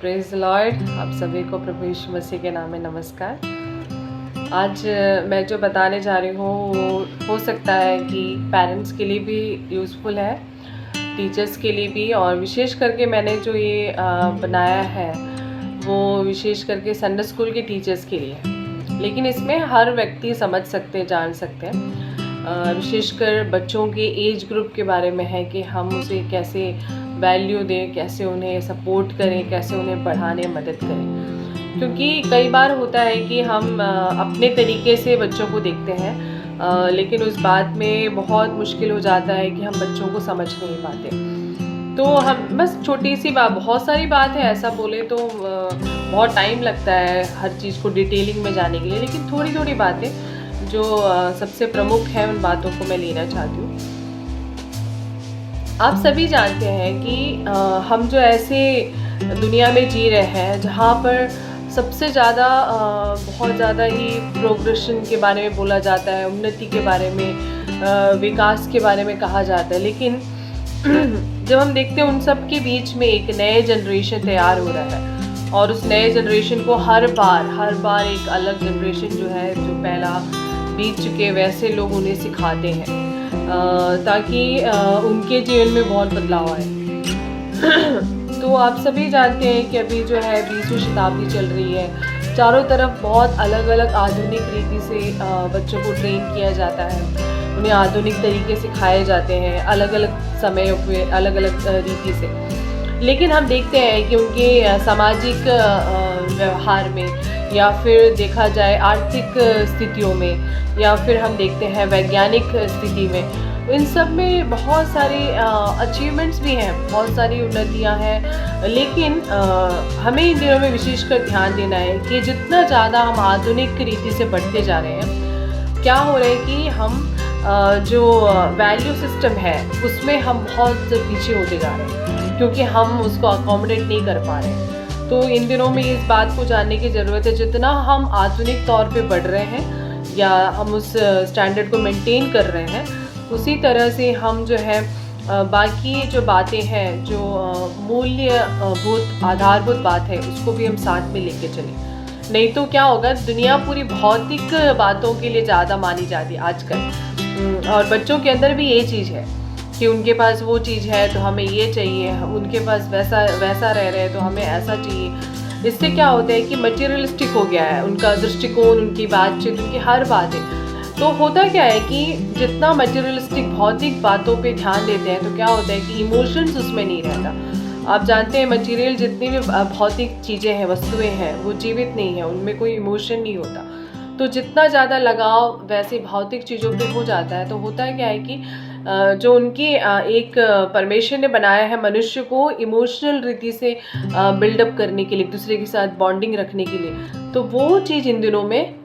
Praise the Lord. आप सभी को प्रभु यीशु मसीह के नाम में नमस्कार। आज मैं जो बताने जा रही हूँ वो हो सकता है कि पेरेंट्स के लिए भी यूज़फुल है, टीचर्स के लिए भी, और विशेष करके मैंने जो ये बनाया है वो विशेष करके संडे स्कूल के टीचर्स के लिए है। लेकिन इसमें हर व्यक्ति समझ सकते हैं, जान सकते हैं। विशेषकर बच्चों के एज ग्रुप के बारे में है कि हम उसे कैसे वैल्यू दें, कैसे उन्हें सपोर्ट करें, कैसे उन्हें पढ़ाने में मदद करें। क्योंकि कई बार होता है कि हम अपने तरीके से बच्चों को देखते हैं, लेकिन उस बात में बहुत मुश्किल हो जाता है कि हम बच्चों को समझ नहीं पाते। तो हम बस छोटी सी बात, बहुत सारी बात है, ऐसा बोले तो बहुत टाइम लगता है हर चीज़ को डिटेलिंग में जाने के लिए, लेकिन थोड़ी थोड़ी बातें जो सबसे प्रमुख हैं उन बातों को मैं लेना चाहती हूँ। आप सभी जानते हैं कि हम जो ऐसे दुनिया में जी रहे हैं जहाँ पर सबसे ज़्यादा बहुत ज़्यादा ही प्रोग्रेशन के बारे में बोला जाता है, उन्नति के बारे में, विकास के बारे में कहा जाता है। लेकिन जब हम देखते हैं उन सब के बीच में एक नए जनरेशन तैयार हो रहा है, और उस नए जनरेशन को हर बार एक अलग जनरेशन जो है, जो पहला बीत चुके वैसे लोग उन्हें सिखाते हैं ताकि उनके जीवन में बहुत बदलाव आए। तो आप सभी जानते हैं कि अभी जो है 20वीं शताब्दी चल रही है, चारों तरफ बहुत अलग अलग आधुनिक रीति से बच्चों को ट्रेन किया जाता है, उन्हें आधुनिक तरीके सिखाए जाते हैं, अलग अलग समय पे अलग अलग रीति से। लेकिन हम देखते हैं कि उनके सामाजिक व्यवहार में, या फिर देखा जाए आर्थिक स्थितियों में, या फिर हम देखते हैं वैज्ञानिक स्थिति में, इन सब में बहुत सारी अचीवमेंट्स भी हैं, बहुत सारी उन्नतियां हैं। लेकिन हमें इन दिनों में विशेषकर ध्यान देना है कि जितना ज़्यादा हम आधुनिक रीति से बढ़ते जा रहे हैं, क्या हो रहा है कि हम जो वैल्यू सिस्टम है उसमें हम बहुत पीछे होते जा रहे हैं, क्योंकि हम उसको अकोमोडेट नहीं कर पा रहे हैं। तो इन दिनों में इस बात को जानने की ज़रूरत है, जितना हम आधुनिक तौर पे बढ़ रहे हैं या हम उस स्टैंडर्ड को मेंटेन कर रहे हैं, उसी तरह से हम जो है बाकी जो बातें हैं, जो मूल्यभूत आधारभूत बात है, उसको भी हम साथ में लेके चलें। नहीं तो क्या होगा, दुनिया पूरी भौतिक बातों के लिए ज़्यादा मानी जाती है आजकल, और बच्चों के अंदर भी ये चीज़ है कि उनके पास वो चीज़ है तो हमें ये चाहिए, उनके पास वैसा रह रहे हैं तो हमें ऐसा चाहिए। इससे क्या होता है कि मटेरियलिस्टिक हो गया है उनका दृष्टिकोण, उनकी बातचीत, उनकी हर बात है। तो होता क्या है कि जितना मटेरियलिस्टिक भौतिक बातों पे ध्यान देते हैं, तो क्या होता है कि इमोशंस उसमें नहीं रहता। आप जानते हैं मटेरियल जितनी भी भौतिक चीज़ें हैं, वस्तुएं हैं, वो जीवित नहीं है, उनमें कोई इमोशन नहीं होता। तो जितना ज़्यादा लगाव वैसे भौतिक चीज़ों पे हो जाता है, तो होता है क्या है कि जो उनकी एक परमेश्वर ने बनाया है मनुष्य को इमोशनल रीति से बिल्डअप करने के लिए, एक दूसरे के साथ बॉन्डिंग रखने के लिए, तो वो चीज़ इन दिनों में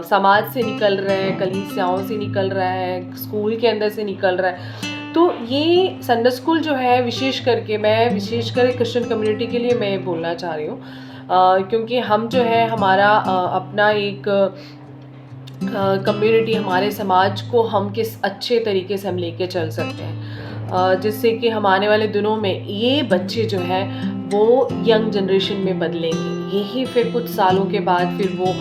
समाज से निकल रहा है, कलीसियाओं से निकल रहा है, स्कूल के अंदर से निकल रहा है। तो ये संडे स्कूल जो है, विशेष कर क्रिश्चियन कम्युनिटी के लिए मैं बोलना चाह रही हूँ, क्योंकि हम जो है हमारा अपना एक कम्युनिटी, हमारे समाज को हम किस अच्छे तरीके से हम लेके चल सकते हैं, जिससे कि हम आने वाले दिनों में ये बच्चे जो हैं वो यंग जनरेशन में बदलेंगे। यही फिर कुछ सालों के बाद फिर वो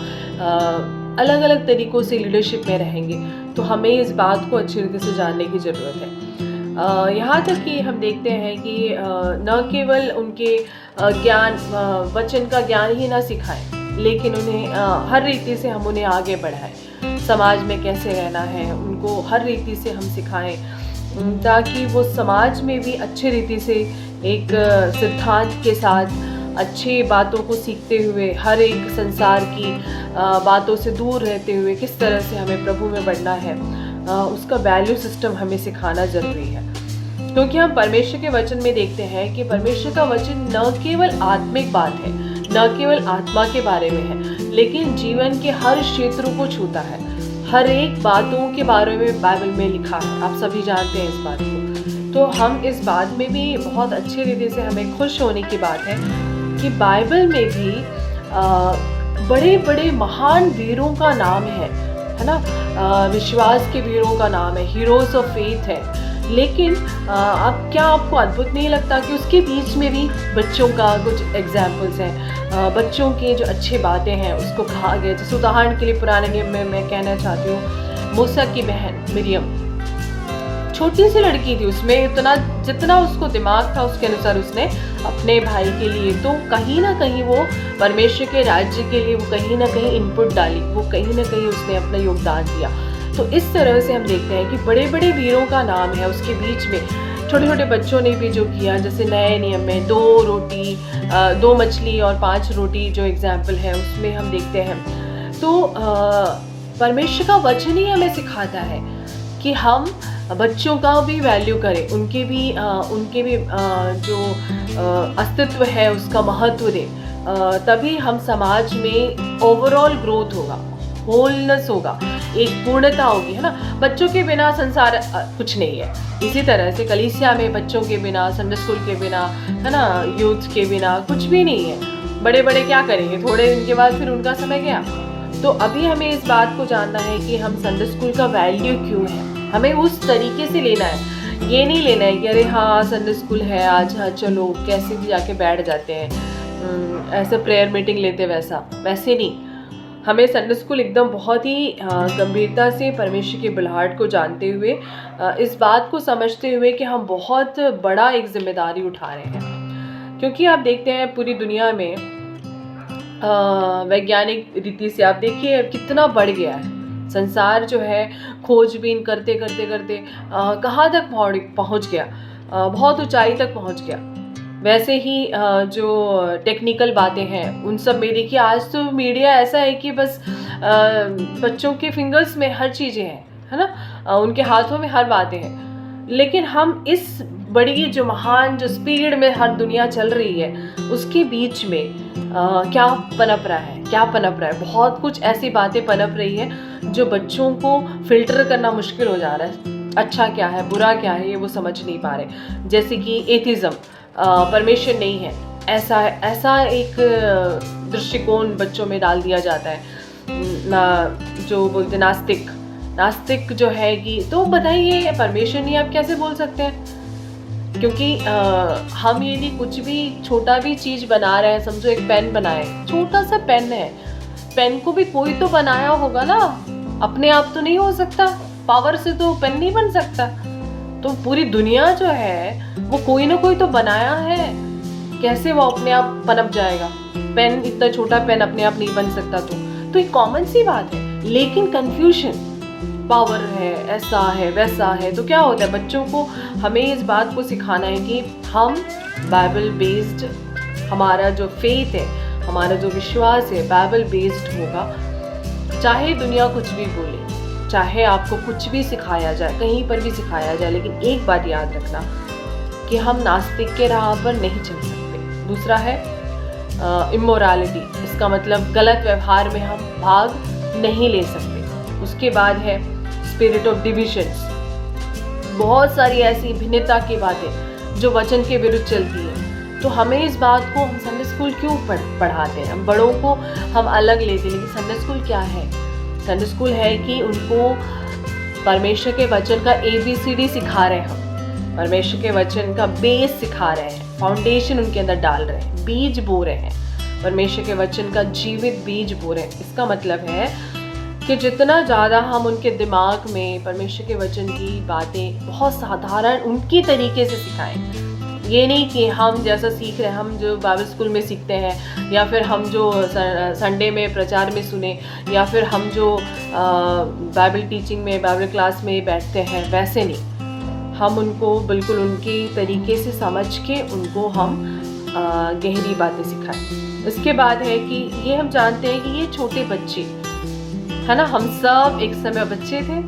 अलग अलग तरीक़ों से लीडरशिप में रहेंगे। तो हमें इस बात को अच्छी रीति से जानने की ज़रूरत है। यहाँ तक कि हम देखते हैं कि न केवल उनके वचन का ज्ञान ही ना सिखाएं, लेकिन उन्हें हर रीति से हम उन्हें आगे बढ़ाएं। समाज में कैसे रहना है उनको हर रीति से हम सिखाएं, ताकि वो समाज में भी अच्छे रीति से एक सिद्धांत के साथ अच्छी बातों को सीखते हुए, हर एक संसार की बातों से दूर रहते हुए किस तरह से हमें प्रभु में बढ़ना है, उसका वैल्यू सिस्टम हमें सिखाना ज़रूरी है। क्योंकि हम परमेश्वर के वचन में देखते हैं कि परमेश्वर का वचन न केवल आत्मिक बात है, न केवल आत्मा के बारे में है, लेकिन जीवन के हर क्षेत्रों को छूता है। हर एक बातों के बारे में बाइबल में लिखा है, आप सभी जानते हैं इस बात को। तो हम इस बात में भी बहुत अच्छी रीति से हमें खुश होने की बात है कि बाइबल में भी बड़े बड़े महान वीरों का नाम है ना, विश्वास के वीरों का नाम है, हीरोज ऑफ फेथ है, लेकिन अब क्या आपको अद्भुत नहीं लगता कि उसके बीच में भी बच्चों का कुछ एग्जाम्पल्स हैं, बच्चों के जो अच्छे बातें हैं उसको कहा गया। जैसे उदाहरण के लिए पुराने नियम में मैं कहना चाहती हूँ, मूसा की बहन मिरियम छोटी सी लड़की थी, उसमें इतना जितना उसको दिमाग था उसके अनुसार उसने अपने भाई के लिए तो कहीं ना कहीं वो परमेश्वर के राज्य के लिए वो कहीं ना कहीं इनपुट डाली, वो कहीं ना कहीं उसने अपना योगदान दिया। तो इस तरह से हम देखते हैं कि बड़े बड़े वीरों का नाम है, उसके बीच में छोटे छोटे बच्चों ने भी जो किया। जैसे नए नियम में 2 रोटी 2 मछली और 5 रोटी जो एग्जाम्पल है उसमें हम देखते हैं। तो परमेश्वर का वचन ही हमें सिखाता है कि हम बच्चों का भी वैल्यू करें, उनके भी जो अस्तित्व है उसका महत्व दें, तभी हम समाज में ओवरऑल ग्रोथ होगा, होलनेस होगा, एक पूर्णता होगी, है ना। बच्चों के बिना संसार कुछ नहीं है। इसी तरह से कलीसिया में बच्चों के बिना, संडे स्कूल के बिना, है ना, यूथ के बिना कुछ भी नहीं है। बड़े बड़े क्या करेंगे, थोड़े दिन के बाद फिर उनका समय गया। तो अभी हमें इस बात को जानना है कि हम संडे स्कूल का वैल्यू क्यों है, हमें उस तरीके से लेना है। ये नहीं लेना है कि अरे हाँ संडे स्कूल है आज, हाँ चलो कैसे भी जाके बैठ जाते हैं, ऐसे प्रेयर मीटिंग लेते वैसे नहीं। हमें संडे स्कूल एकदम बहुत ही गंभीरता से परमेश्वर की बुलाहट को जानते हुए, इस बात को समझते हुए कि हम बहुत बड़ा एक जिम्मेदारी उठा रहे हैं। क्योंकि आप देखते हैं पूरी दुनिया में वैज्ञानिक रीति से आप देखिए कितना बढ़ गया है संसार जो है, खोजबीन करते करते करते कहाँ तक पहुँच गया, बहुत ऊंचाई तक पहुँच गया। वैसे ही जो टेक्निकल बातें हैं उन सब में देखिए आज तो मीडिया ऐसा है कि बस बच्चों के फिंगर्स में हर चीज़ें हैं, है ना, उनके हाथों में हर बातें हैं। लेकिन हम इस बड़ी जो महान जो स्पीड में हर दुनिया चल रही है उसके बीच में क्या पनप रहा है, बहुत कुछ ऐसी बातें पनप रही है जो बच्चों को फिल्टर करना मुश्किल हो जा रहा है। अच्छा क्या है, बुरा क्या है, ये वो समझ नहीं पा रहे। जैसे कि एथिज्म, परमेश्वर नहीं है, ऐसा एक दृष्टिकोण बच्चों में डाल दिया जाता है ना, जो बोलते नास्तिक जो है कि तो बताइए परमेश्वर नहीं आप कैसे बोल सकते हैं। क्योंकि हम यदि कुछ भी छोटा भी चीज़ बना रहे हैं, समझो एक पेन बनाए, छोटा सा पेन है, पेन को भी कोई तो बनाया होगा ना, अपने आप तो नहीं हो सकता, पावर से तो पेन नहीं बन सकता। तो पूरी दुनिया जो है वो कोई ना कोई तो बनाया है, कैसे वो अपने आप पनप जाएगा। पेन, इतना छोटा पेन अपने आप नहीं बन सकता। तो एक कॉमन सी बात है, लेकिन कंफ्यूजन, पावर है, ऐसा है वैसा है। तो क्या होता है, बच्चों को हमें इस बात को सिखाना है कि हम बाइबल बेस्ड, हमारा जो फेथ है, हमारा जो विश्वास है बाइबल बेस्ड होगा। चाहे दुनिया कुछ भी बोले, चाहे आपको कुछ भी सिखाया जाए, कहीं पर भी सिखाया जाए, लेकिन एक बात याद रखना कि हम नास्तिक के राह पर नहीं चल सकते। दूसरा है इमोरालिटी, इसका मतलब गलत व्यवहार में हम भाग नहीं ले सकते। उसके बाद है स्पिरिट ऑफ डिविजन्स, बहुत सारी ऐसी भिन्नता की बातें जो वचन के विरुद्ध चलती है। तो हमें इस बात को हम संडे स्कूल क्यों पढ़ाते हैं, हम बड़ों को हम अलग लेते हैं, लेकिन संडे स्कूल क्या है? संडे स्कूल है कि उनको परमेश्वर के वचन का ABCD सिखा रहे हैं, हम परमेश्वर के वचन का बेस सिखा रहे हैं, फाउंडेशन उनके अंदर डाल रहे हैं, बीज बो रहे हैं, परमेश्वर के वचन का जीवित बीज बो रहे हैं। इसका मतलब है कि जितना ज़्यादा हम उनके दिमाग में परमेश्वर के वचन की बातें बहुत साधारण उनकी तरीके से सिखाएं। ये नहीं कि हम जैसा सीख रहे हैं, हम जो बाइबल स्कूल में सीखते हैं, या फिर हम जो संडे में प्रचार में सुने, या फिर हम जो बाइबल टीचिंग में बाइबल क्लास में बैठते हैं, वैसे नहीं। हम उनको बिल्कुल उनके तरीके से समझ के उनको हम गहरी बातें सिखाएं। इसके बाद है कि ये हम जानते हैं कि ये छोटे बच्चे, है ना, हम सब एक समय बच्चे थे,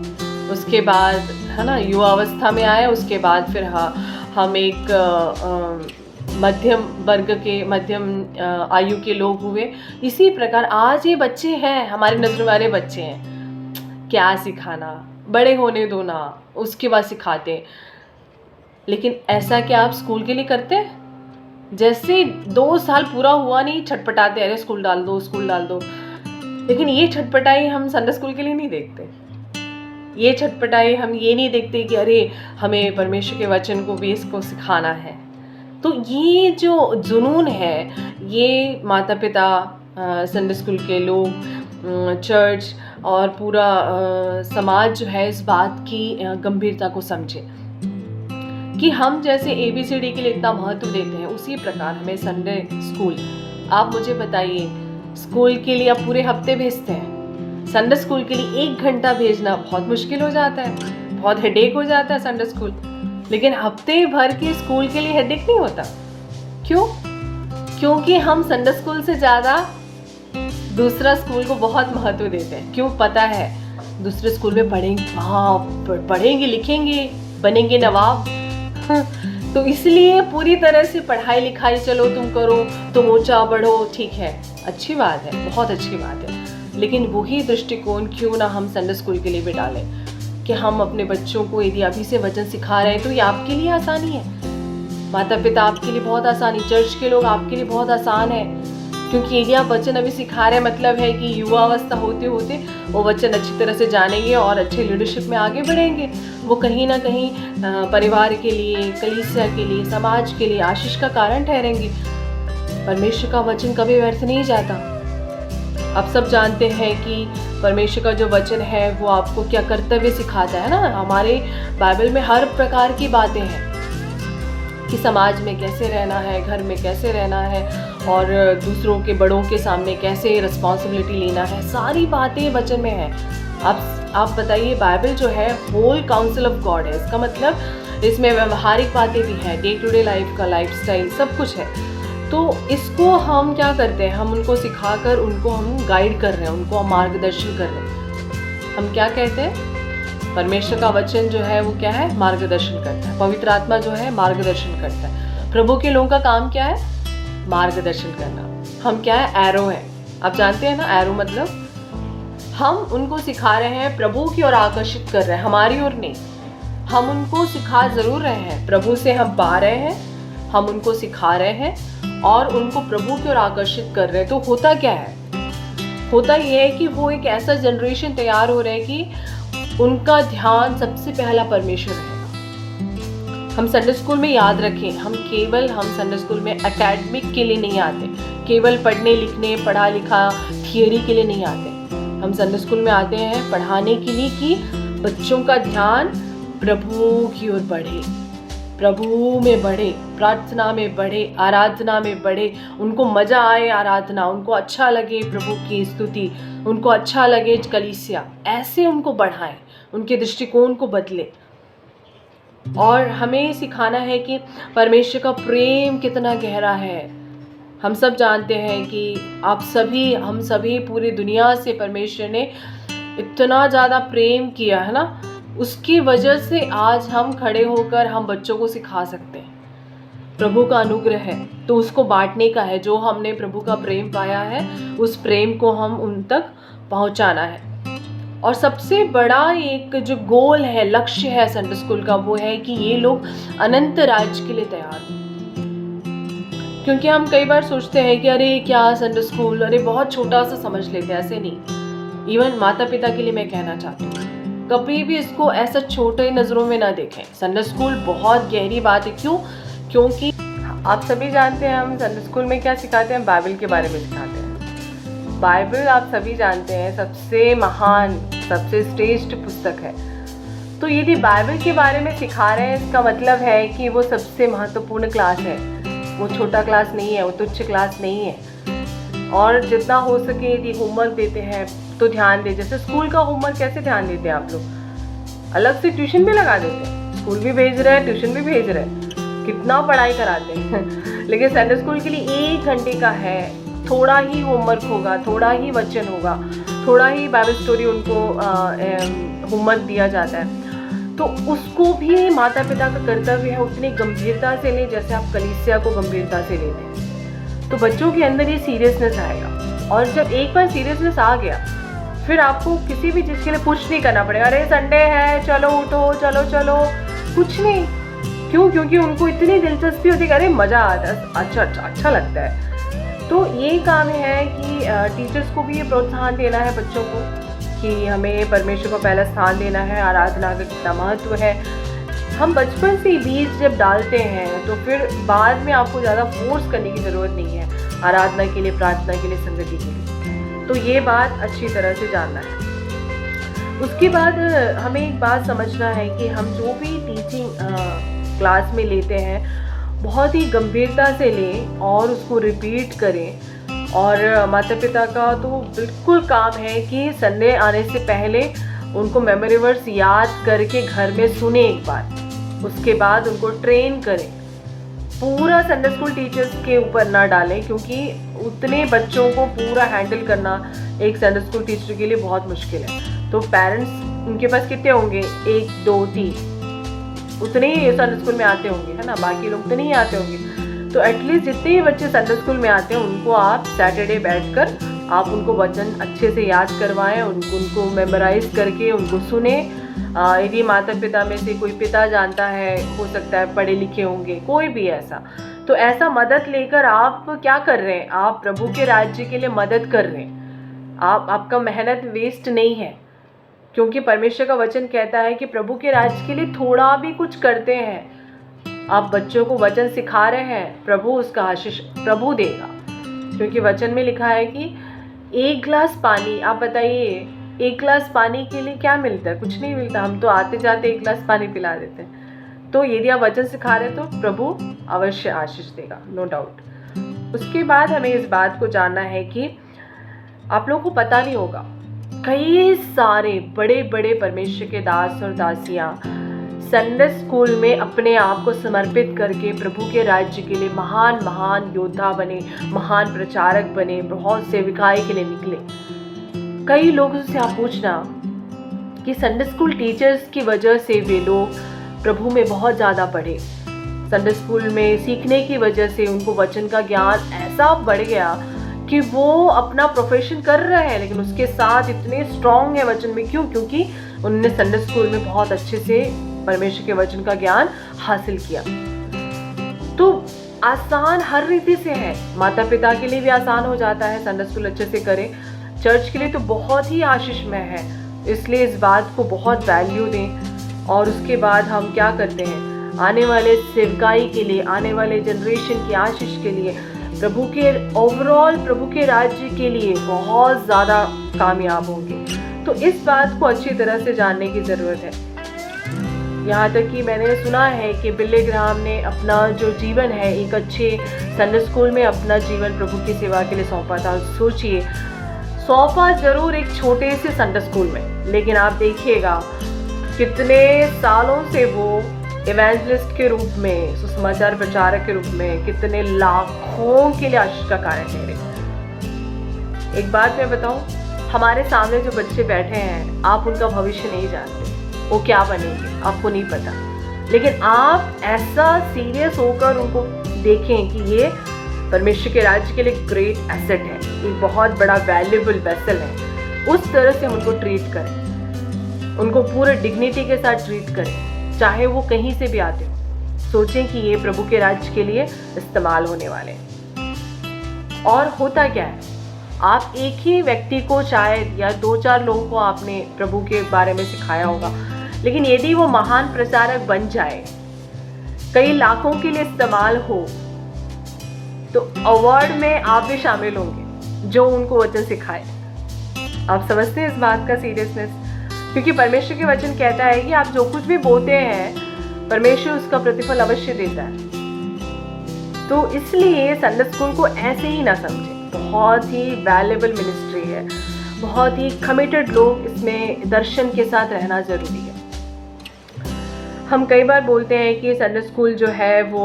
उसके बाद है ना युवावस्था में आए, उसके बाद फिर हम एक मध्यम वर्ग के, मध्यम आयु के लोग हुए। इसी प्रकार आज ये बच्चे हैं, हमारी नजर वाले बच्चे हैं। क्या सिखाना, बड़े होने दो ना, उसके बाद सिखाते। लेकिन ऐसा क्या आप स्कूल के लिए करते हैं? जैसे 2 साल पूरा हुआ नहीं छटपटाते, अरे स्कूल डाल दो, स्कूल डाल दो। लेकिन ये छटपटाई हम संडे स्कूल के लिए नहीं देखते। ये छटपटाई हम ये नहीं देखते कि अरे हमें परमेश्वर के वचन को बेस को सिखाना है। तो ये जो जुनून है, ये माता पिता, संडे स्कूल के लोग, चर्च और पूरा समाज जो है इस बात की गंभीरता को समझे कि हम जैसे ABCD के लिए इतना महत्व देते हैं, उसी प्रकार हमें संडे स्कूल, आप मुझे बताइए, स्कूल के लिए आप पूरे हफ्ते भेजते हैं, संडे स्कूल के लिए 1 घंटा भेजना बहुत मुश्किल हो जाता है, बहुत हेडेक हो जाता है संडे स्कूल। लेकिन हफ्ते भर के स्कूल के लिए हेडेक नहीं होता। क्यों? क्योंकि हम संडे स्कूल से ज़्यादा दूसरा स्कूल को बहुत महत्व देते हैं। क्यों? पता है दूसरे स्कूल में पढ़ेंगे लिखेंगे, बनेंगे नवाब। तो इसलिए पूरी तरह से पढ़ाई लिखाई, चलो तुम करो, तुम ऊंचा बढ़ो, ठीक है, अच्छी बात है, बहुत अच्छी बात है। लेकिन वही दृष्टिकोण क्यों ना हम संडे स्कूल के लिए भी डालें कि हम अपने बच्चों को यदि अभी से वचन सिखा रहे हैं तो ये आपके लिए आसानी है, माता पिता आपके लिए बहुत आसानी, चर्च के लोग आपके लिए बहुत आसान है। क्योंकि यदि आप वचन अभी सिखा रहे हैं, मतलब है कि युवावस्था होते होते वो वचन अच्छी तरह से जानेंगे और अच्छे लीडरशिप में आगे बढ़ेंगे। वो कहीं ना कहीं परिवार के लिए, कलीसिया के लिए, समाज के लिए आशीष का कारण ठहरेंगे। परमेश्वर का वचन कभी व्यर्थ नहीं जाता। आप सब जानते हैं कि परमेश्वर का जो वचन है वो आपको क्या कर्तव्य सिखाता है ना। हमारे बाइबल में हर प्रकार की बातें हैं कि समाज में कैसे रहना है, घर में कैसे रहना है और दूसरों के बड़ों के सामने कैसे रिस्पॉन्सिबिलिटी लेना है, सारी बातें वचन में है। आप बताइए, बाइबल जो है होल काउंसिल ऑफ गॉड है। इसका मतलब इसमें व्यवहारिक बातें भी हैं, डे टू डे लाइफ का लाइफस्टाइल सब कुछ है। तो इसको हम क्या करते हैं, हम उनको सिखाकर उनको हम गाइड कर रहे हैं, उनको हम मार्गदर्शन कर रहे हैं। हम क्या कहते हैं, परमेश्वर का वचन जो है वो क्या है, मार्गदर्शन करता है। पवित्र आत्मा जो है मार्गदर्शन करता है। प्रभु के लोगों का काम क्या है, मार्गदर्शन करना। हम क्या है, एरो है। आप जानते हैं ना एरो मतलब, हम उनको सिखा रहे हैं, प्रभु की ओर आकर्षित कर रहे हैं, हमारी ओर नहीं। हम उनको सिखा जरूर रहे हैं, प्रभु से हम पा रहे हैं, हम उनको सिखा रहे हैं और उनको प्रभु की ओर आकर्षित कर रहे हैं। तो होता क्या है, होता ये है कि वो एक ऐसा जनरेशन तैयार हो रहा है कि उनका ध्यान सबसे पहला परमेश्वर रहेगा। हम संडे स्कूल में याद रखें, हम संडे स्कूल में एकेडमिक के लिए नहीं आते, केवल पढ़ने लिखने, पढ़ा लिखा थियरी के लिए नहीं आते। हम संडे स्कूल में आते हैं पढ़ाने के लिए कि बच्चों का ध्यान प्रभु की ओर बढ़े, प्रभु में बढ़े, प्रार्थना में बढ़े, आराधना में बढ़े, उनको मजा आए आराधना, उनको अच्छा लगे प्रभु की स्तुति, उनको अच्छा लगे कलीसिया, ऐसे उनको बढ़ाएं, उनके दृष्टिकोण को बदले। और हमें सिखाना है कि परमेश्वर का प्रेम कितना गहरा है। हम सब जानते हैं कि हम सभी पूरी दुनिया से परमेश्वर ने इतना ज़्यादा प्रेम किया है ना, उसकी वजह से आज हम खड़े होकर हम बच्चों को सिखा सकते हैं। प्रभु का अनुग्रह है तो उसको बांटने का है। जो हमने प्रभु का प्रेम पाया है उस प्रेम को हम उन तक पहुंचाना है। और सबसे बड़ा एक जो गोल है, लक्ष्य है संडे स्कूल का, वो है कि ये लोग अनंत राज्य के लिए तैयार हो। क्योंकि हम कई बार सोचते हैं कि अरे क्या संडे स्कूल, अरे बहुत छोटा सा समझ लेते हैं, ऐसे नहीं। इवन माता पिता के लिए मैं कहना चाहती हूँ, कभी भी इसको ऐसा छोटे नज़रों में ना देखें। संडे स्कूल बहुत गहरी बात है। क्यों? क्योंकि आप सभी जानते हैं हम संडे स्कूल में क्या सिखाते हैं, बाइबल के बारे में सिखाते हैं। बाइबल आप सभी जानते हैं सबसे महान, सबसे श्रेष्ठ पुस्तक है। तो यदि बाइबल के बारे में सिखा रहे हैं, इसका मतलब है कि वो सबसे महत्वपूर्ण क्लास है। वो छोटा क्लास नहीं है, वो तुच्छ क्लास नहीं है। और जितना हो सके यदि होमवर्क देते हैं तो ध्यान दें। जैसे स्कूल का होमवर्क कैसे ध्यान देते हैं आप लोग, अलग से ट्यूशन भी लगा देते हैं। स्कूल भी भेज रहे हैं, ट्यूशन भी भेज रहे हैं, कितना पढ़ाई कराते हैं। लेकिन संडे स्कूल के लिए 1 घंटे का है, थोड़ा ही होमवर्क होगा, थोड़ा ही वचन होगा, थोड़ा ही बाइबल स्टोरी उनको होमवर्क दिया जाता है। तो उसको भी माता पिता का कर्तव्य है उतनी गंभीरता से लें जैसे आप कलीसिया को गंभीरता से लेते हैं। तो बच्चों के अंदर ये सीरियसनेस आएगा। और जब एक बार सीरियसनेस आ गया, फिर आपको किसी भी चीज़ के लिए पुश नहीं करना पड़ेगा, अरे संडे है चलो उठो, चलो चलो, कुछ नहीं। क्यों? क्योंकि उनको इतनी दिलचस्पी होती है, अरे मज़ा आता है, अच्छा लगता है। तो ये काम है कि टीचर्स को भी ये प्रोत्साहन देना है बच्चों को कि हमें परमेश्वर को पहला स्थान देना है, आराधना का कितना महत्व है। हम बचपन से ही बीज जब डालते हैं तो फिर बाद में आपको ज़्यादा फोर्स करने की ज़रूरत नहीं है आराधना के लिए, प्रार्थना के लिए, संगति के लिए। तो ये बात अच्छी तरह से जानना है। उसके बाद हमें एक बात समझना है कि हम जो भी टीचिंग क्लास में लेते हैं बहुत ही गंभीरता से लें और उसको रिपीट करें। और माता पिता का तो बिल्कुल काम है कि संडे आने से पहले उनको मेमोरी वर्ड्स याद करके घर में सुने एक बार, उसके बाद उनको ट्रेन करें। पूरा संडे स्कूल टीचर्स के ऊपर ना डालें, क्योंकि उतने बच्चों को पूरा हैंडल करना एक संडे स्कूल टीचर के लिए बहुत मुश्किल है। तो पेरेंट्स उनके पास कितने होंगे, 1 2 3 उतने ही संडे स्कूल में आते होंगे, है ना, बाकी लोग तो नहीं आते होंगे। तो एटलीस्ट जितने ही बच्चे संडे स्कूल में आते हैं उनको आप सैटरडे बैठकर आप उनको वचन अच्छे से याद करवाएं, उनको मेमोराइज करके उनको सुने। यदि माता पिता में से कोई पिता जानता है, हो सकता है पढ़े लिखे होंगे, कोई भी ऐसा, तो ऐसा मदद लेकर आप क्या कर रहे हैं, आप प्रभु के राज्य के लिए मदद कर रहे हैं। आपका मेहनत वेस्ट नहीं है, क्योंकि परमेश्वर का वचन कहता है कि प्रभु के राज्य के लिए थोड़ा भी कुछ करते हैं, आप बच्चों को वचन सिखा रहे हैं, प्रभु उसका आशीष प्रभु देगा। क्योंकि वचन में लिखा है कि 1 गिलास पानी, आप बताइए 1 गिलास पानी के लिए क्या मिलता है, कुछ नहीं मिलता। हम तो आते जाते 1 गिलास पानी पिला देते हैं। तो यदि आप वचन सिखा रहे हैं तो प्रभु अवश्य आशीष देगा, नो डाउट। उसके बाद हमें इस बात को जानना है कि आप लोगों को पता नहीं होगा, कई सारे बड़े बड़े परमेश्वर के दास और दासियां संडे स्कूल में अपने आप को समर्पित करके प्रभु के राज्य के लिए महान महान योद्धा बने, महान प्रचारक बने, बहुत सेविकाई के लिए निकले। कई लोगों से आप पूछना कि संडे स्कूल टीचर्स की वजह से वे लोग प्रभु में बहुत ज़्यादा बढ़े। संडे स्कूल में सीखने की वजह से उनको वचन का ज्ञान ऐसा बढ़ गया कि वो अपना प्रोफेशन कर रहे हैं, लेकिन उसके साथ इतने स्ट्रांग है वचन में। क्यों? क्योंकि उन्होंने संडे स्कूल में बहुत अच्छे से परमेश्वर के वचन का ज्ञान हासिल किया। तो आसान हर रीति से है, माता पिता के लिए भी आसान हो जाता है, संडे स्कूल अच्छे से करें। चर्च के लिए तो बहुत ही आशीषमय है, इसलिए इस बात को बहुत वैल्यू दें। और उसके बाद हम क्या करते हैं, आने वाले सेवकाई के लिए, आने वाले जनरेशन की आशीष के लिए, प्रभु के ओवरऑल प्रभु के राज्य के लिए बहुत ज़्यादा कामयाब होंगे। तो इस बात को अच्छी तरह से जानने की ज़रूरत है। यहाँ तक कि मैंने सुना है कि बिली ग्राहम ने अपना जो जीवन है एक अच्छे संडे स्कूल में अपना जीवन प्रभु की सेवा के लिए सौंपा था। सोचिए, सौंपा जरूर एक छोटे से संडे स्कूल में, लेकिन आप देखिएगा कितने सालों से वो इवेंजलिस्ट के रूप में, सुसमाचार प्रचारक के रूप में कितने लाखों के लिए आशीष का कारण ठहरे। एक बात मैं बताऊं, हमारे सामने जो बच्चे बैठे हैं, आप उनका भविष्य नहीं जानते, वो क्या बनेंगे आपको नहीं पता, लेकिन आप ऐसा सीरियस होकर उनको देखें कि ये परमेश्वर के राज्य के लिए ग्रेट एसेट है, एक बहुत बड़ा वैल्यूएबल वेसल है। उस तरह से उनको ट्रीट करें, उनको पूरे डिग्निटी के साथ ट्रीट करें, चाहे वो कहीं से भी आते हो। सोचें कि ये प्रभु के राज्य के लिए इस्तेमाल होने वाले हैं। और होता क्या है, आप एक ही व्यक्ति को शायद या 2-4 लोगों को आपने प्रभु के बारे में सिखाया होगा, लेकिन यदि वो महान प्रचारक बन जाए, कई लाखों के लिए इस्तेमाल हो, तो अवार्ड में आप भी शामिल होंगे जो उनको वचन सिखाए। आप समझते हैं इस बात का सीरियसनेस? क्योंकि परमेश्वर के वचन कहता है कि आप जो कुछ भी बोते हैं परमेश्वर उसका प्रतिफल अवश्य देता है। तो इसलिए संडे स्कूल को ऐसे ही ना समझें, बहुत ही वैल्यूएबल मिनिस्ट्री है, बहुत ही कमिटेड लोग इसमें दर्शन के साथ रहना ज़रूरी है। हम कई बार बोलते हैं कि संडे स्कूल जो है वो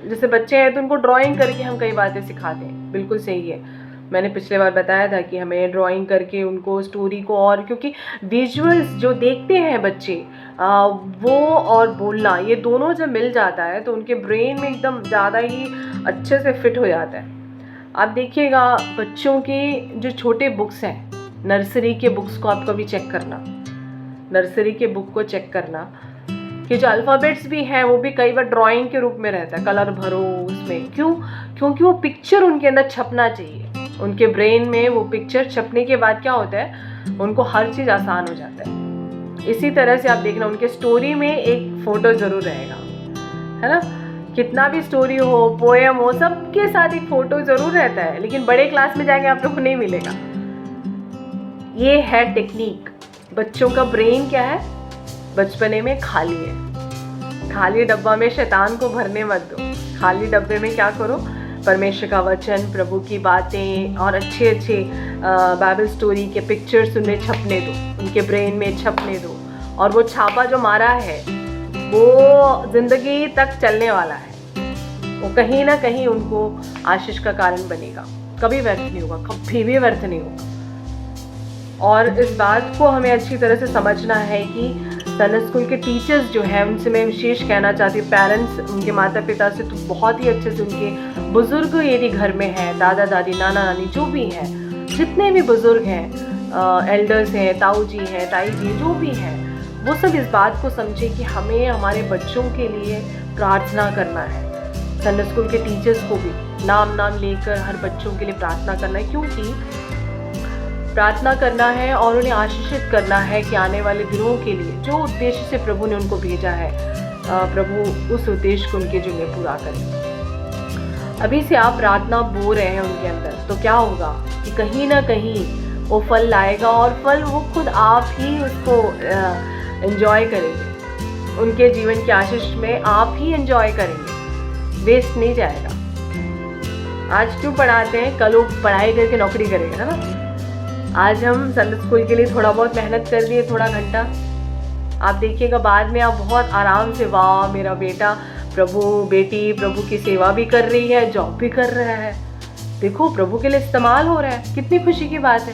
जैसे बच्चे हैं तो उनको ड्राइंग करके हम कई बातें सिखाते हैं, बिल्कुल सही है। मैंने पिछले बार बताया था कि हमें ड्राइंग करके उनको स्टोरी को, और क्योंकि विजुअल्स जो देखते हैं बच्चे वो और बोलना, ये दोनों जब मिल जाता है तो उनके ब्रेन में एकदम ज़्यादा ही अच्छे से फिट हो जाता है। आप देखिएगा बच्चों के जो छोटे बुक्स हैं, नर्सरी के बुक्स को आप कभी चेक करना, नर्सरी के बुक को चेक करना कि जो अल्फ़ाबेट्स भी हैं वो भी कई बार ड्राइंग के रूप में रहता है, कलर भरो उसमें। क्यों? क्योंकि वो पिक्चर उनके अंदर छपना चाहिए, उनके ब्रेन में वो पिक्चर छपने के बाद क्या होता है, उनको हर चीज़ आसान हो जाता है। इसी तरह से आप देखना उनके स्टोरी में एक फ़ोटो ज़रूर रहेगा, है ना। कितना भी स्टोरी हो, पोएम हो, सबके साथ एक फ़ोटो ज़रूर रहता है, लेकिन बड़े क्लास में जाएंगे आप लोग को नहीं मिलेगा। ये है टेक्निक। बच्चों का ब्रेन क्या है, बचपने में खाली है। खाली डब्बा में शैतान को भरने मत दो। खाली डब्बे में क्या करो, परमेश्वर का वचन, प्रभु की बातें और अच्छे अच्छे बाइबल स्टोरी के पिक्चर्स उन्हें छपने दो, उनके ब्रेन में छपने दो। और वो छापा जो मारा है वो ज़िंदगी तक चलने वाला है। वो कहीं ना कहीं उनको आशीष का कारण बनेगा, कभी व्यर्थ नहीं होगा, कभी भी व्यर्थ नहीं होगा। और इस बात को हमें अच्छी तरह से समझना है कि संडे स्कूल के टीचर्स जो हैं उनसे मैं विशेष कहना चाहती हूँ, पेरेंट्स, उनके माता पिता से तो बहुत ही अच्छे से, उनके बुज़ुर्ग यदि घर में हैं, दादा दादी, नाना नानी, जो भी हैं, जितने भी बुज़ुर्ग हैं, एल्डर्स हैं, ताऊ जी हैं, ताई जी, जो भी हैं, वो सब इस बात को समझे कि हमें हमारे बच्चों के लिए प्रार्थना करना है। संडे स्कूल के टीचर्स को भी नाम लेकर हर बच्चों के लिए प्रार्थना करना है, क्योंकि प्रार्थना करना है और उन्हें आशीषित करना है कि आने वाले दिनों के लिए जो उद्देश्य से प्रभु ने उनको भेजा है, प्रभु उस उद्देश्य को उनके जीवन में पूरा करें। अभी से आप प्रार्थना बो रहे हैं उनके अंदर, तो क्या होगा कि कहीं ना कहीं वो फल लाएगा, और फल वो खुद आप ही उसको एंजॉय करेंगे। उनके जीवन की आशीष में आप ही एंजॉय करेंगे, वेस्ट नहीं जाएगा। आज क्यों पढ़ाते हैं, कल वो पढ़ाई करके नौकरी करेगा, है ना। आज हम संडे स्कूल के लिए थोड़ा बहुत मेहनत कर लिए, थोड़ा घंटा, आप देखिएगा बाद में आप बहुत आराम से, वाह मेरा बेटा बेटी प्रभु की सेवा भी कर रही है, जॉब भी कर रहा है, देखो प्रभु के लिए इस्तेमाल हो रहा है, कितनी खुशी की बात है।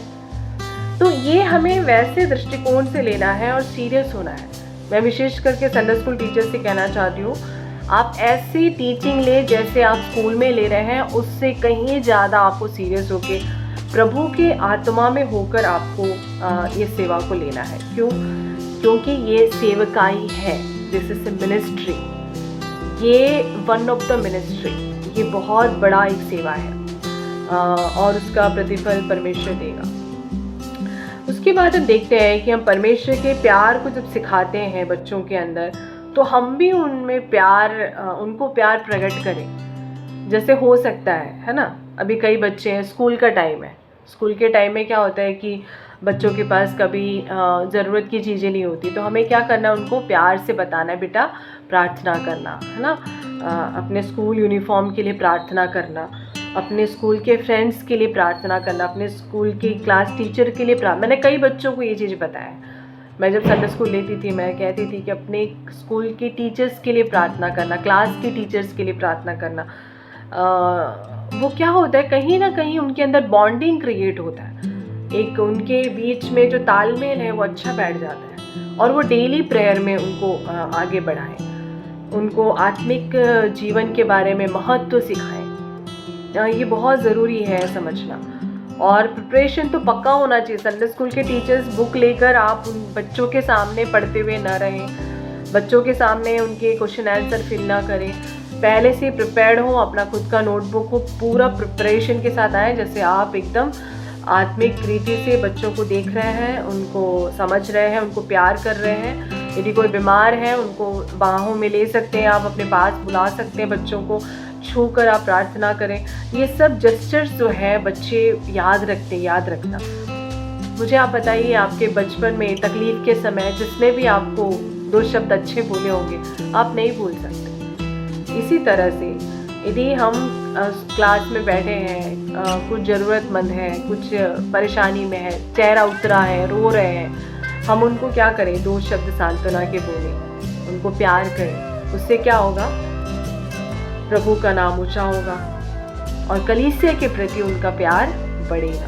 तो ये हमें वैसे दृष्टिकोण से लेना है और सीरियस होना है। मैं विशेष करके संडे स्कूल टीचर से कहना चाहती हूँ, आप ऐसी टीचिंग ले जैसे आप स्कूल में ले रहे हैं, उससे कहीं ज़्यादा आपको सीरियस होके प्रभु के आत्मा में होकर आपको ये सेवा को लेना है। क्यों? क्योंकि ये सेवकाई है, दिस इज ए मिनिस्ट्री, ये वन ऑफ द मिनिस्ट्री, ये बहुत बड़ा एक सेवा है, और उसका प्रतिफल परमेश्वर देगा। उसके बाद हम देखते हैं कि हम परमेश्वर के प्यार को जब सिखाते हैं बच्चों के अंदर, तो हम भी उनमें उनको प्यार प्रकट करें जैसे हो सकता है ना। अभी कई बच्चे हैं, स्कूल का टाइम है, स्कूल के टाइम में क्या होता है कि बच्चों के पास कभी ज़रूरत की चीज़ें नहीं होती, तो हमें क्या करना है, उनको प्यार से बताना है, बेटा प्रार्थना करना, है ना। अपने स्कूल यूनिफॉर्म के लिए प्रार्थना करना, अपने स्कूल के फ्रेंड्स के लिए प्रार्थना करना, अपने स्कूल के क्लास टीचर के लिए मैंने कई बच्चों को ये चीज़ बताया। मैं जब संडे स्कूल लेती थी, मैं कहती थी कि अपने स्कूल के टीचर्स के लिए प्रार्थना करना, क्लास के टीचर्स के लिए प्रार्थना करना। वो क्या होता है, कहीं ना कहीं उनके अंदर बॉन्डिंग क्रिएट होता है, एक उनके बीच में जो तालमेल है वो अच्छा बैठ जाता है, और वो डेली प्रेयर में उनको आगे बढ़ाएं, उनको आत्मिक जीवन के बारे में महत्व सिखाएं। ये बहुत ज़रूरी है समझना। और प्रिपरेशन तो पक्का होना चाहिए। संडे स्कूल के टीचर्स बुक लेकर आप उन बच्चों के सामने पढ़ते हुए ना रहें, बच्चों के सामने उनके क्वेश्चन आंसर फिल ना करें, पहले से प्रिपेयर्ड हो, अपना खुद का नोटबुक हो, पूरा प्रिपरेशन के साथ आए, जैसे आप एकदम आत्मिक रीति से बच्चों को देख रहे हैं, उनको समझ रहे हैं, उनको प्यार कर रहे हैं। यदि कोई बीमार है उनको बाहों में ले सकते हैं, आप अपने पास बुला सकते हैं, बच्चों को छू कर आप प्रार्थना करें। ये सब जेस्चर्स जो है बच्चे याद रखना। मुझे आप बताइए, आपके बचपन में तकलीफ़ के समय जिसने भी आपको 2 शब्द अच्छे बोले होंगे, आप नहीं भूल सकते। इसी तरह से यदि हम क्लास में बैठे हैं, कुछ ज़रूरतमंद है, कुछ परेशानी में है, चेहरा उतरा है, रो रहे हैं, हम उनको क्या करें, 2 शब्द सांत्वना के बोलें, उनको प्यार करें। उससे क्या होगा, प्रभु का नाम ऊंचा होगा और कलीसिया के प्रति उनका प्यार बढ़ेगा।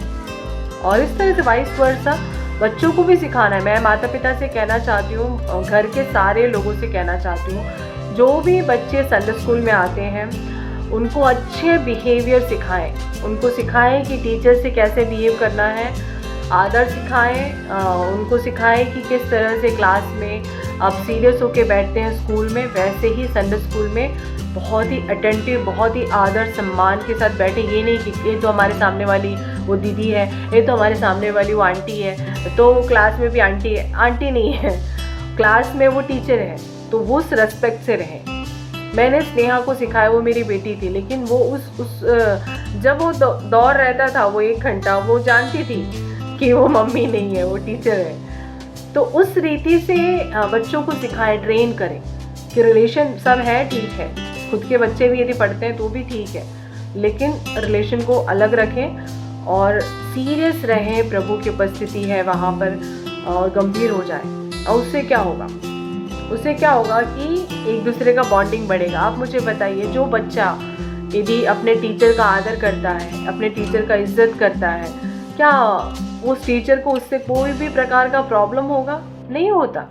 और इस तरह से वाइस वर्सा बच्चों को भी सिखाना है। मैं माता पिता से कहना चाहती हूँ, घर के सारे लोगों से कहना चाहती हूँ, जो भी बच्चे संडे स्कूल में आते हैं उनको अच्छे बिहेवियर सिखाएं, उनको सिखाएं कि टीचर से कैसे बिहेव करना है, आदर सिखाएं, उनको सिखाएं कि किस तरह से क्लास में आप सीरियस होके बैठते हैं स्कूल में, वैसे ही संडे स्कूल में बहुत ही अटेंटिव, बहुत ही आदर सम्मान के साथ बैठे। ये नहीं कि ये तो हमारे सामने वाली वो दीदी है, ये तो हमारे सामने वाली वो आंटी है, तो क्लास में भी आंटी है। आंटी नहीं है, क्लास में वो टीचर है, तो वो उस रेस्पेक्ट से रहे। मैंने स्नेहा को सिखाया, वो मेरी बेटी थी, लेकिन वो उस जब वो दौर रहता था वो 1 घंटा, वो जानती थी कि वो मम्मी नहीं है, वो टीचर है। तो उस रीति से बच्चों को सिखाएं, ट्रेन करें कि रिलेशन सब है, ठीक है, खुद के बच्चे भी यदि पढ़ते हैं तो भी ठीक है, लेकिन रिलेशन को अलग रखें और सीरियस रहें। प्रभु की उपस्थिति है वहाँ पर और गंभीर हो जाए, और उससे क्या होगा, उससे क्या होगा कि एक दूसरे का बॉन्डिंग बढ़ेगा। आप मुझे बताइए, जो बच्चा यदि अपने टीचर का आदर करता है, अपने टीचर का इज्जत करता है, क्या उस टीचर को उससे कोई भी प्रकार का प्रॉब्लम होगा? नहीं होता।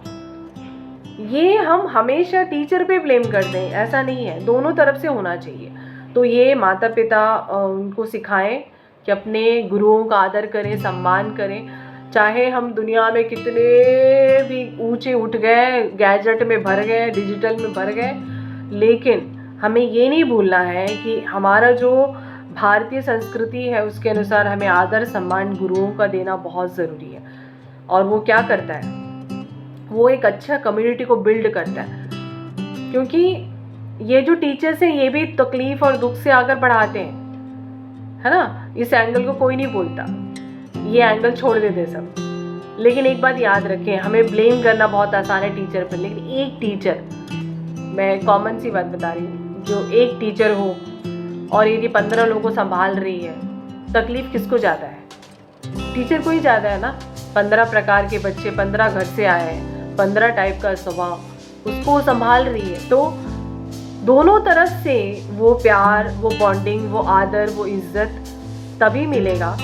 ये हम हमेशा टीचर पे ब्लेम करते हैं, ऐसा नहीं है, दोनों तरफ से होना चाहिए। तो ये माता पिता उनको सिखाएं कि अपने गुरुओं का आदर करें, सम्मान करें। चाहे हम दुनिया में कितने भी ऊंचे उठ गए, गैजेट में भर गए, डिजिटल में भर गए, लेकिन हमें ये नहीं भूलना है कि हमारा जो भारतीय संस्कृति है उसके अनुसार हमें आदर सम्मान गुरुओं का देना बहुत ज़रूरी है। और वो क्या करता है, वो एक अच्छा कम्युनिटी को बिल्ड करता है। क्योंकि ये जो टीचर्स हैं ये भी तकलीफ और दुख से आकर पढ़ाते हैं, है ना। इस एंगल को कोई नहीं बोलता, ये एंगल छोड़ देते सब। लेकिन एक बात याद रखें, हमें ब्लेम करना बहुत आसान है टीचर पर, लेकिन एक टीचर, मैं कॉमन सी बात बता रही हूँ, जो एक टीचर हो और यदि 15 लोगों को संभाल रही है, तकलीफ किसको ज़्यादा है? टीचर को ही ज़्यादा है ना। 15 प्रकार के बच्चे, 15 घर से आए हैं, 15 टाइप का स्वभाव, उसको संभाल रही है। तो दोनों तरफ से वो प्यार, वो बॉन्डिंग, वो आदर, वो इज्जत तभी मिलेगा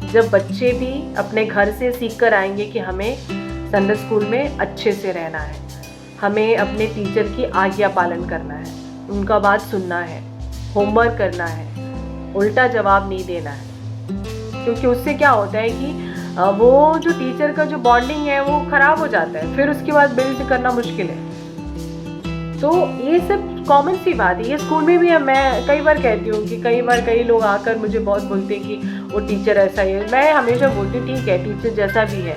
जब बच्चे भी अपने घर से सीख कर आएंगे कि हमें संडे स्कूल में अच्छे से रहना है, हमें अपने टीचर की आज्ञा पालन करना है, उनका बात सुनना है, होमवर्क करना है, उल्टा जवाब नहीं देना है। क्योंकि उससे क्या होता है कि वो जो टीचर का जो बॉन्डिंग है वो ख़राब हो जाता है, फिर उसके बाद बिल्ड करना मुश्किल है। तो ये सब कॉमन सी बात है, ये स्कूल में भी मैं कई बार कहती हूँ कि कई लोग आकर मुझे बहुत बोलते हैं कि वो टीचर ऐसा ही है। मैं हमेशा बोलती हूँ ठीक है, टीचर जैसा भी है,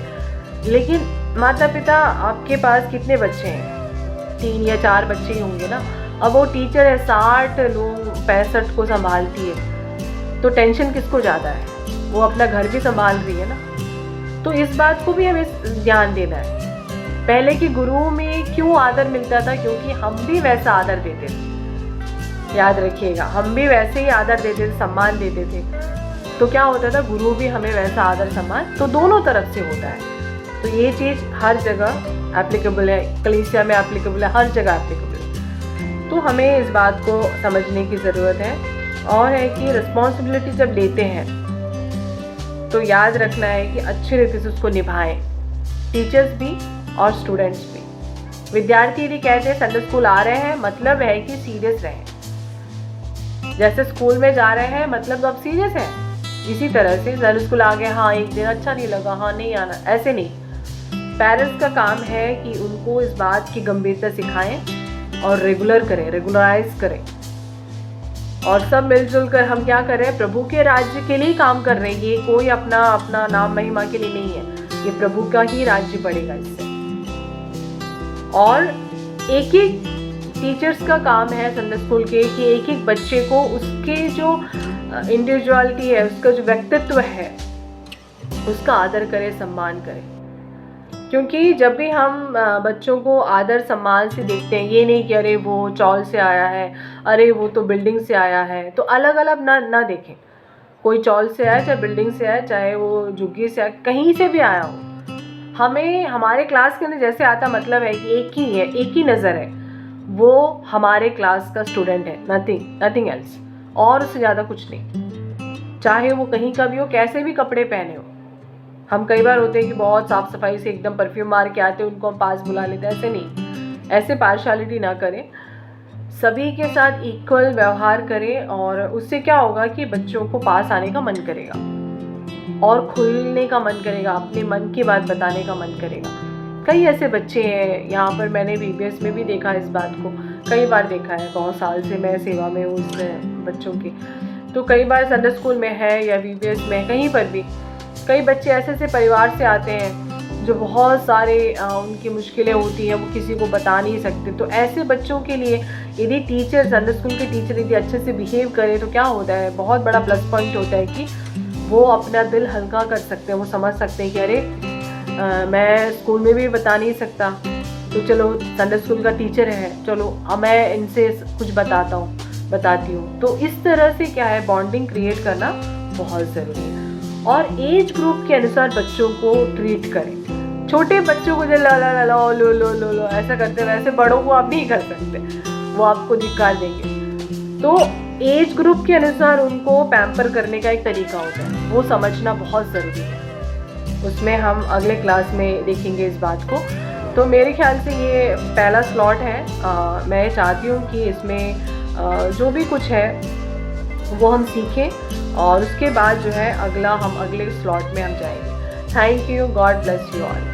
लेकिन माता पिता आपके पास कितने बच्चे हैं? 3 या 4 बच्चे ही होंगे ना। अब वो टीचर है 60 लोग 65 को संभालती है, तो टेंशन किसको ज़्यादा है? वो अपना घर भी संभाल रही है ना। तो इस बात को भी हमें ध्यान देना है। पहले के गुरुओं में क्यों आदर मिलता था? क्योंकि हम भी वैसा आदर देते थे, याद रखिएगा, हम भी वैसे ही आदर देते थे, सम्मान देते थे। तो क्या होता था, गुरु भी हमें वैसा आदर सम्मान, तो दोनों तरफ से होता है। तो ये चीज़ हर जगह एप्लीकेबल है, कलीसिया में एप्लीकेबल है, हर जगह एप्लीकेबल है। तो हमें इस बात को समझने की ज़रूरत है। और है कि रिस्पॉन्सिबिलिटी जब लेते हैं तो याद रखना है कि अच्छे रीति से उसको निभाएं, टीचर्स भी और स्टूडेंट्स भी। विद्यार्थी यदि कहते हैं संडे स्कूल आ रहे हैं, मतलब है कि सीरियस रहें। जैसे स्कूल में जा रहे हैं मतलब अब सीरियस है, इसी तरह से संडे स्कूल आ गए, हाँ एक दिन अच्छा नहीं लगा, हाँ नहीं आना, ऐसे नहीं। पेरेंट्स का काम है कि उनको इस बात की गंभीरता सिखाएं और रेगुलर करें, रेगुलराइज करें। और सब मिलजुल कर हम क्या कर रहे हैं, प्रभु के राज्य के लिए काम कर रहे हैं। ये कोई अपना नाम महिमा के लिए नहीं है, ये प्रभु का ही राज्य बढ़ेगा इससे। और एक एक टीचर्स का काम है संडे स्कूल के कि एक एक बच्चे को उसके जो इंडिविजुअलिटी है, उसका जो व्यक्तित्व है, उसका आदर करें, सम्मान करें। क्योंकि जब भी हम बच्चों को आदर सम्मान से देखते हैं, ये नहीं कि अरे वो चौल से आया है, अरे वो तो बिल्डिंग से आया है, तो अलग अलग ना देखें। कोई चौल से आया, चाहे बिल्डिंग से आया, चाहे वो झुग्गी से आया, कहीं से भी आया हो, हमें हमारे क्लास के अंदर जैसे आता, मतलब है कि एक ही है, एक ही नज़र है, वो हमारे क्लास का स्टूडेंट है, नथिंग एल्स, और उससे ज़्यादा कुछ नहीं। चाहे वो कहीं का भी हो, कैसे भी कपड़े पहने हो। हम कई बार होते हैं कि बहुत साफ़ सफाई से एकदम परफ्यूम मार के आते हैं, उनको हम पास बुला लेते हैं, ऐसे नहीं। ऐसे पार्शियलिटी ना करें, सभी के साथ इक्वल व्यवहार करें, और उससे क्या होगा कि बच्चों को पास आने का मन करेगा और खुलने का मन करेगा, अपने मन की बात बताने का मन करेगा। कई ऐसे बच्चे हैं, यहाँ पर मैंने VBS में भी देखा इस बात को, कई बार देखा है, बहुत साल से मैं सेवा में हूँ उस बच्चों के, तो कई बार संडे स्कूल में है या VBS में कहीं पर भी कई बच्चे ऐसे ऐसे परिवार से आते हैं जो बहुत सारे उनकी मुश्किलें होती हैं, वो किसी को बता नहीं सकते। तो ऐसे बच्चों के लिए यदि टीचर, संडे स्कूल के टीचर यदि अच्छे से बिहेव करें तो क्या होता है, बहुत बड़ा प्लस पॉइंट होता है कि वो अपना दिल हल्का कर सकते हैं। वो समझ सकते हैं कि अरे मैं स्कूल में भी बता नहीं सकता, तो चलो संडे स्कूल का टीचर है, चलो मैं इनसे कुछ बताती हूँ। तो इस तरह से क्या है, बॉन्डिंग क्रिएट करना बहुत ज़रूरी है। और एज ग्रुप के अनुसार बच्चों को ट्रीट करें। छोटे बच्चों को जो ला ला ला ला लो लो लो लो ऐसा करते, वैसे बड़ों को आप नहीं कर सकते, वो आपको धिक्कार देंगे। तो एज ग्रुप के अनुसार उनको पैम्पर करने का एक तरीका होता है, वो समझना बहुत ज़रूरी है। उसमें हम अगले क्लास में देखेंगे इस बात को। तो मेरे ख्याल से ये पहला स्लॉट है। मैं चाहती हूँ कि इसमें जो भी कुछ है वो हम सीखें और उसके बाद जो है हम अगले स्लॉट में हम जाएंगे। Thank you, God bless you all.